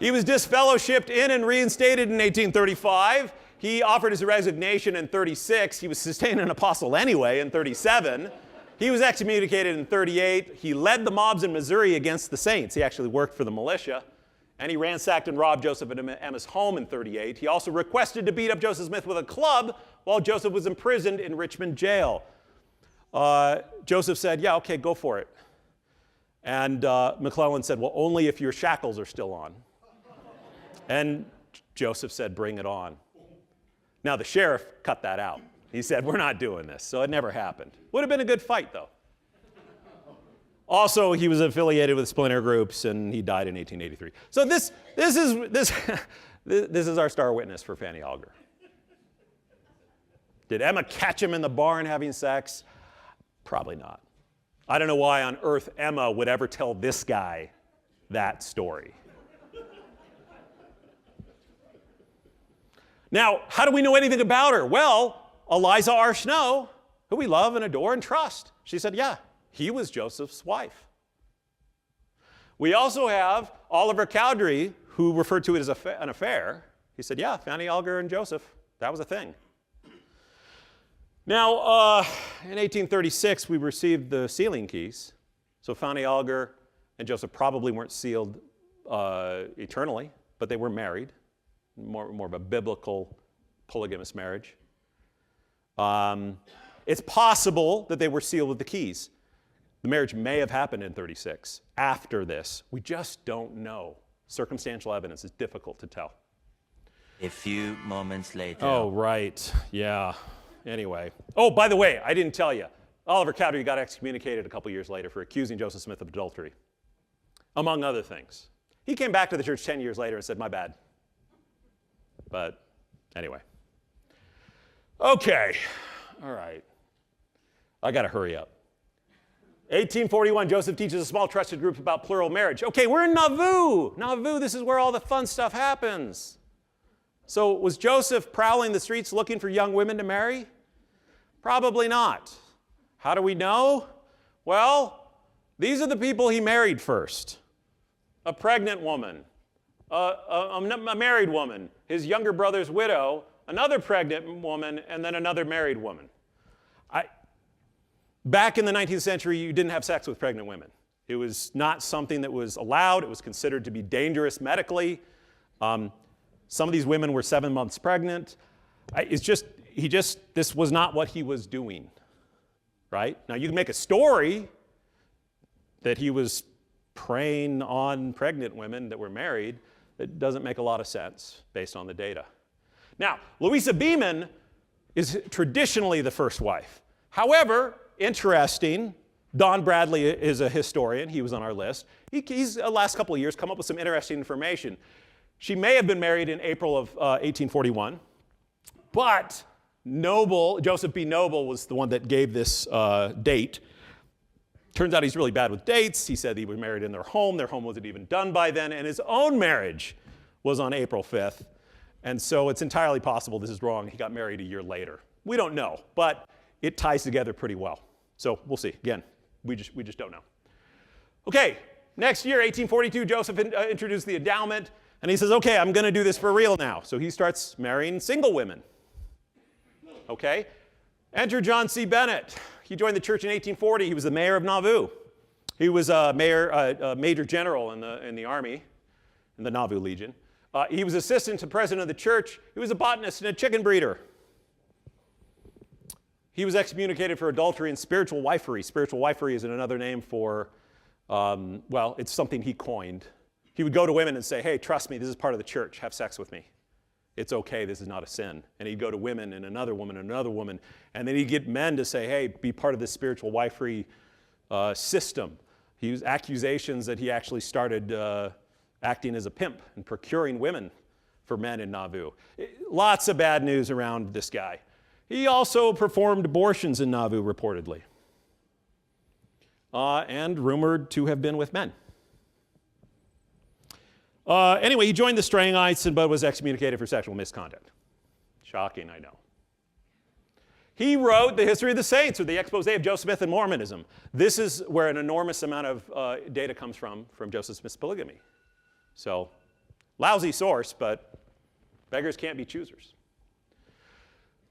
He was disfellowshipped in and reinstated in 1835. He offered his resignation in 36. He was sustained an apostle anyway in 37. He was excommunicated in 38. He led the mobs in Missouri against the saints. He actually worked for the militia. And he ransacked and robbed Joseph and Emma's home in 38. He also requested to beat up Joseph Smith with a club while Joseph was imprisoned in Richmond jail. Joseph said, yeah, okay, go for it. And McClellan said, well, only if your shackles are still on. And Joseph said, bring it on. Now, the sheriff cut that out. He said, we're not doing this. So it never happened. Would have been a good fight, though. Also, he was affiliated with splinter groups, and he died in 1883. So this is our star witness for Fanny Alger. Did Emma catch him in the barn having sex? Probably not. I don't know why on earth Emma would ever tell this guy that story. Now, how do we know anything about her? Well, Eliza R. Snow, who we love and adore and trust, she said, yeah, he was Joseph's wife. We also have Oliver Cowdery, who referred to it as an affair. He said, yeah, Fanny Alger and Joseph, that was a thing. Now, in 1836, we received the sealing keys. So Fanny Alger and Joseph probably weren't sealed eternally, but they were married, more of a biblical polygamous marriage. It's possible that they were sealed with the keys. The marriage may have happened in 36. After this, we just don't know. Circumstantial evidence is difficult to tell. A few moments later. Oh, right. Yeah. Anyway. Oh, by the way, I didn't tell you. Oliver Cowdery got excommunicated a couple years later for accusing Joseph Smith of adultery, among other things. He came back to the church 10 years later and said, my bad. But anyway. Okay. All right. I got to hurry up. 1841, Joseph teaches a small trusted group about plural marriage. Okay, we're in Nauvoo. Nauvoo, this is where all the fun stuff happens. So was Joseph prowling the streets looking for young women to marry? Probably not. How do we know? Well, these are the people he married first. A pregnant woman, a married woman, his younger brother's widow, another pregnant woman, and then another married woman. Back in the 19th century, you didn't have sex with pregnant women. It was not something that was allowed. It was considered to be dangerous medically. Some of these women were 7 months pregnant. This was not what he was doing, right? Now, you can make a story that he was preying on pregnant women that were married. That doesn't make a lot of sense based on the data. Now, Louisa Beaman is traditionally the first wife. However, interesting, Don Bradley is a historian. He was on our list. He's, the last couple of years, come up with some interesting information. She may have been married in April of 1841, but Joseph B. Noble was the one that gave this date. Turns out he's really bad with dates. He said he was married in their home. Their home wasn't even done by then, and his own marriage was on April 5th. And so it's entirely possible this is wrong. He got married a year later. We don't know, but it ties together pretty well. So we'll see. Again, we just don't know. Okay, next year, 1842, Joseph introduced the endowment, and he says, okay, I'm going to do this for real now. So he starts marrying single women. Okay, enter John C. Bennett. He joined the church in 1840. He was the mayor of Nauvoo. He was a major general in the army, in the Nauvoo Legion. He was assistant to president of the church. He was a botanist and a chicken breeder. He was excommunicated for adultery and spiritual wifery. Spiritual wifery is another name for, well, it's something he coined. He would go to women and say, hey, trust me, this is part of the church. Have sex with me. It's okay, this is not a sin. And he'd go to women and another woman and another woman. And then he'd get men to say, hey, be part of this spiritual wifery system. He used accusations that he actually started acting as a pimp and procuring women for men in Nauvoo. Lots of bad news around this guy. He also performed abortions in Nauvoo, reportedly, and rumored to have been with men. Anyway, he joined the Strangites, but was excommunicated for sexual misconduct. Shocking, I know. He wrote the History of the Saints, or the expose of Joseph Smith and Mormonism. This is where an enormous amount of data comes from Joseph Smith's polygamy. So, lousy source, but beggars can't be choosers.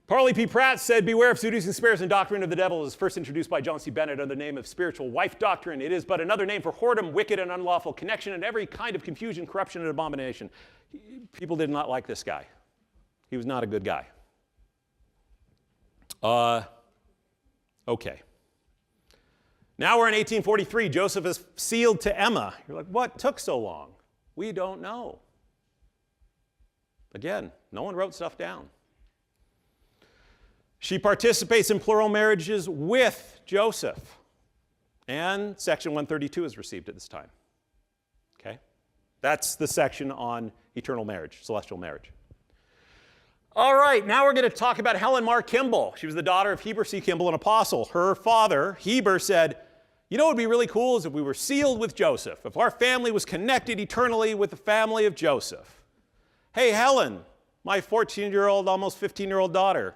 Parley P. Pratt said, beware of seducing spirits, and doctrine of the devil is first introduced by John C. Bennett under the name of spiritual wife doctrine. It is but another name for whoredom, wicked and unlawful connection, and every kind of confusion, corruption, and abomination. People did not like this guy. He was not a good guy. Okay. Now we're in 1843. Joseph is sealed to Emma. You're like, what took so long? We don't know. Again, no one wrote stuff down. She participates in plural marriages with Joseph. And section 132 is received at this time. Okay? That's the section on eternal marriage, celestial marriage. All right, now we're going to talk about Helen Mar Kimball. She was the daughter of Heber C. Kimball, an apostle. Her father, Heber, said, you know what would be really cool is if we were sealed with Joseph, if our family was connected eternally with the family of Joseph. Hey, Helen, my 14-year-old, almost 15-year-old daughter,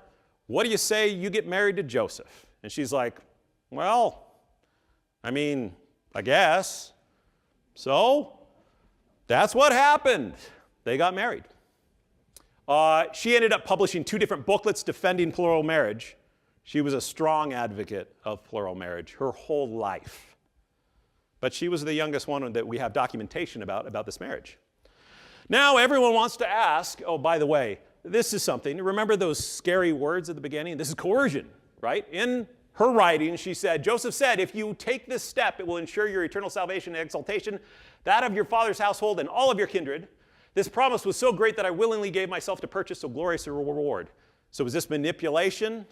what do you say you get married to Joseph? And she's like, well, I mean, I guess. So that's what happened. They got married. She ended up publishing 2 different booklets defending plural marriage. She was a strong advocate of plural marriage her whole life. But she was the youngest one that we have documentation about this marriage. Now everyone wants to ask, oh, by the way, this is something. Remember those scary words at the beginning? This is coercion, right? In her writing, she said, Joseph said, if you take this step, it will ensure your eternal salvation and exaltation, that of your father's household and all of your kindred. This promise was so great that I willingly gave myself to purchase so glorious a reward. So is this manipulation?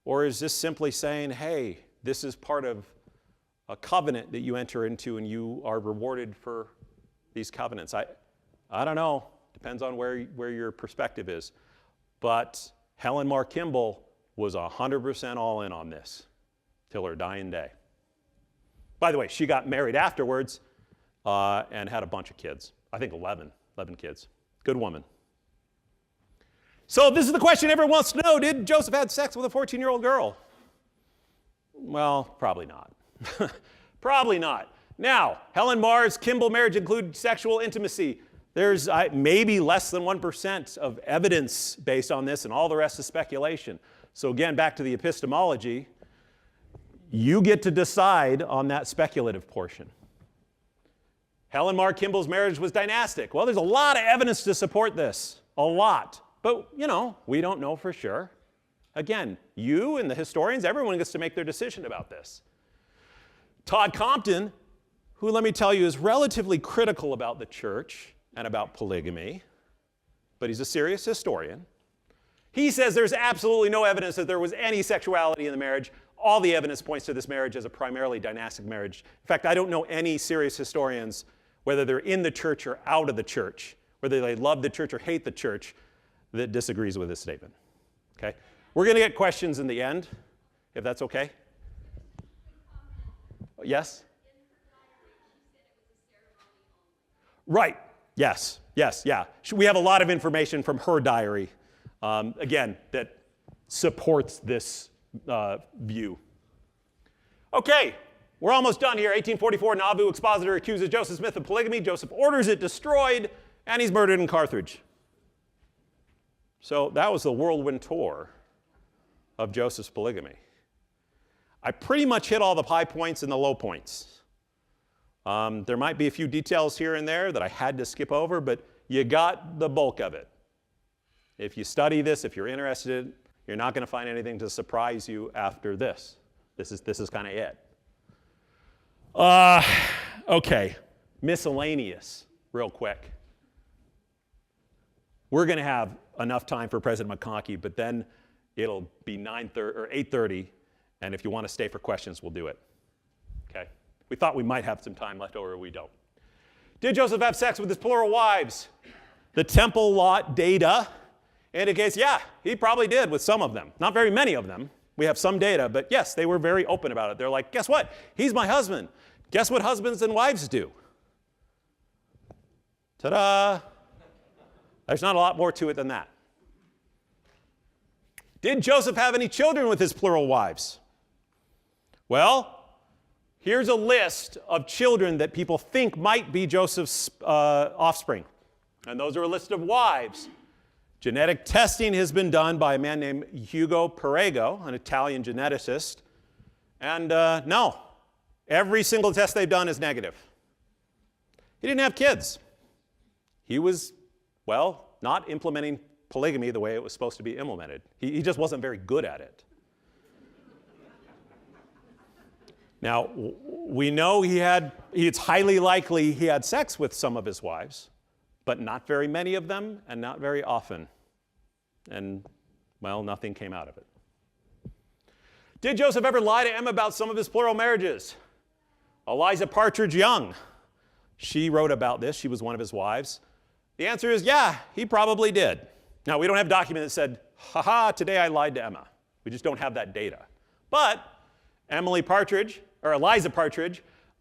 Or is this simply saying, hey, this is part of a covenant that you enter into and you are rewarded for these covenants? I don't know. Depends on where your perspective is. But Helen Mar Kimball was 100% all in on this till her dying day. By the way, she got married afterwards and had a bunch of kids. I think 11 kids. Good woman. So this is the question everyone wants to know. Did Joseph have sex with a 14-year-old girl? Well, probably not. Probably not. Now, Helen Mar's Kimball marriage included sexual intimacy. There's maybe less than 1% of evidence based on this, and all the rest is speculation. So again, back to the epistemology, you get to decide on that speculative portion. Helen Mar Kimball's marriage was dynastic. Well, there's a lot of evidence to support this, a lot. But, we don't know for sure. Again, you and the historians, everyone gets to make their decision about this. Todd Compton, who, let me tell you, is relatively critical about the church and about polygamy, but he's a serious historian. He says there's absolutely no evidence that there was any sexuality in the marriage. All the evidence points to this marriage as a primarily dynastic marriage. In fact, I don't know any serious historians, whether they're in the church or out of the church, whether they love the church or hate the church, that disagrees with this statement. Okay? We're going to get questions in the end, if that's okay. Yes? Right. Yes. Yeah. We have a lot of information from her diary, again, that supports this view. Okay, we're almost done here. 1844, Nauvoo expositor accuses Joseph Smith of polygamy. Joseph orders it destroyed, and he's murdered in Carthage. So that was the whirlwind tour of Joseph's polygamy. I pretty much hit all the high points and the low points. There might be a few details here and there that I had to skip over, but you got the bulk of it. If you study this, if you're interested, you're not going to find anything to surprise you after this. This is kind of it. Okay, miscellaneous, real quick. We're going to have enough time for President McConkie, but then it'll be 9:30 or 8:30, and if you want to stay for questions, we'll do it. Okay? We thought we might have some time left over, we don't. Did Joseph have sex with his plural wives? The temple lot data indicates, yeah, he probably did with some of them. Not very many of them. We have some data, but yes, they were very open about it. They're like, guess what? He's my husband. Guess what husbands and wives do? Ta-da! There's not a lot more to it than that. Did Joseph have any children with his plural wives? Well, here's a list of children that people think might be Joseph's offspring. And those are a list of wives. Genetic testing has been done by a man named Hugo Perego, an Italian geneticist. And no, every single test they've done is negative. He didn't have kids. He was, well, not implementing polygamy the way it was supposed to be implemented. He just wasn't very good at it. Now, we know it's highly likely he had sex with some of his wives, but not very many of them and not very often. And, well, nothing came out of it. Did Joseph ever lie to Emma about some of his plural marriages? Eliza Partridge Young, she wrote about this. She was one of his wives. The answer is, yeah, he probably did. Now, we don't have a document that said, ha-ha, today I lied to Emma. We just don't have that data. But Eliza Partridge,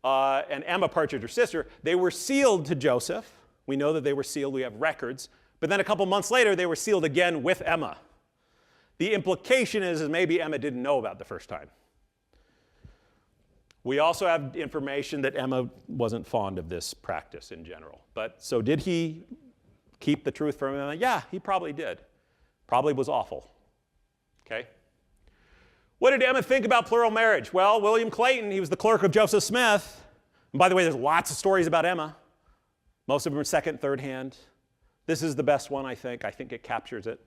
and Emma Partridge, her sister, they were sealed to Joseph. We know that they were sealed. We have records. But then a couple months later, they were sealed again with Emma. The implication is maybe Emma didn't know about the first time. We also have information that Emma wasn't fond of this practice in general. But so did he keep the truth from Emma? Yeah, he probably did. Probably was awful. Okay? What did Emma think about plural marriage? Well, William Clayton, he was the clerk of Joseph Smith. And by the way, there's lots of stories about Emma. Most of them are second, third hand. This is the best one, I think. I think it captures it.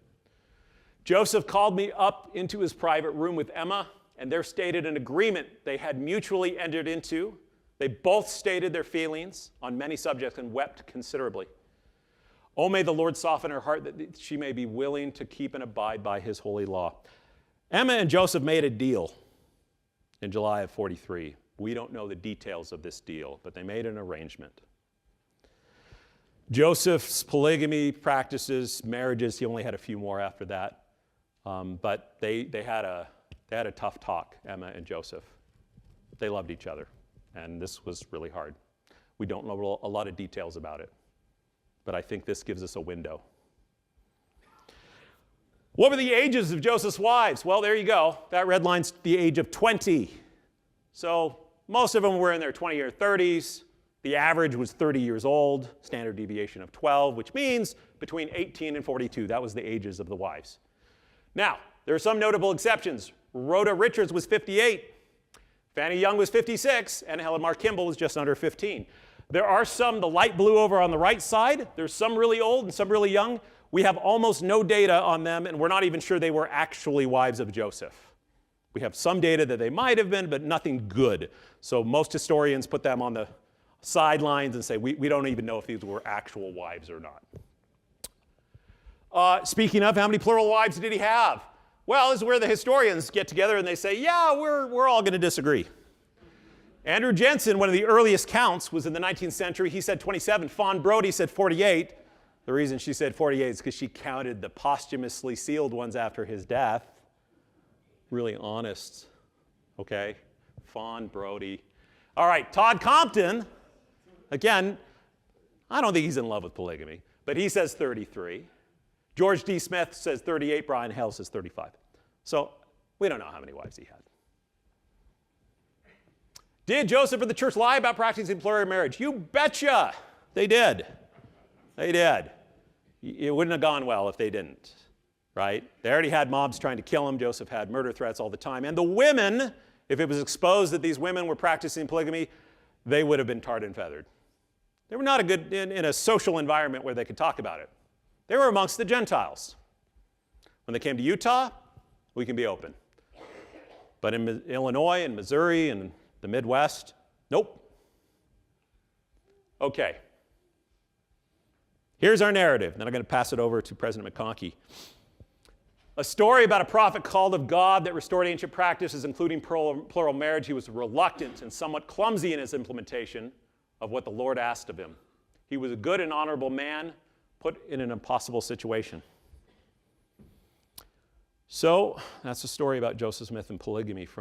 Joseph called me up into his private room with Emma, and there stated an agreement they had mutually entered into. They both stated their feelings on many subjects and wept considerably. Oh, may the Lord soften her heart that she may be willing to keep and abide by his holy law. Emma and Joseph made a deal in July of 43. We don't know the details of this deal, but they made an arrangement. Joseph's polygamy practices, marriages, he only had a few more after that. But they had a tough talk, Emma and Joseph. They loved each other, and this was really hard. We don't know a lot of details about it, but I think this gives us a window. What were the ages of Joseph's wives? Well, there you go. That red line's the age of 20. So most of them were in their 20 or 30s. The average was 30 years old, standard deviation of 12, which means between 18 and 42. That was the ages of the wives. Now, there are some notable exceptions. Rhoda Richards was 58. Fannie Young was 56, and Helen Mar Kimball was just under 15. There are some, the light blue over on the right side, there's some really old and some really young. We have almost no data on them, and we're not even sure they were actually wives of Joseph. We have some data that they might have been, but nothing good. So most historians put them on the sidelines and say, we don't even know if these were actual wives or not. Speaking of, how many plural wives did he have? Well, this is where the historians get together and they say, yeah, we're all going to disagree. Andrew Jensen, one of the earliest counts, was in the 19th century. He said 27. Fawn Brodie said 48. The reason she said 48 is because she counted the posthumously sealed ones after his death. Really honest. Okay? Fawn Brodie. All right, Todd Compton. Again, I don't think he's in love with polygamy, but he says 33. George D. Smith says 38. Brian Hale says 35. So we don't know how many wives he had. Did Joseph or the church lie about practicing plural marriage? You betcha they did. They did. It wouldn't have gone well if they didn't, right? They already had mobs trying to kill him. Joseph had murder threats all the time. And the women, if it was exposed that these women were practicing polygamy, they would have been tarred and feathered. They were not in a social environment where they could talk about it. They were amongst the Gentiles. When they came to Utah, we can be open. But in Illinois and Missouri and the Midwest, nope. Okay. Here's our narrative. Then I'm going to pass it over to President McConkie. A story about a prophet called of God that restored ancient practices, including plural marriage. He was reluctant and somewhat clumsy in his implementation of what the Lord asked of him. He was a good and honorable man, put in an impossible situation. So that's a story about Joseph Smith and polygamy from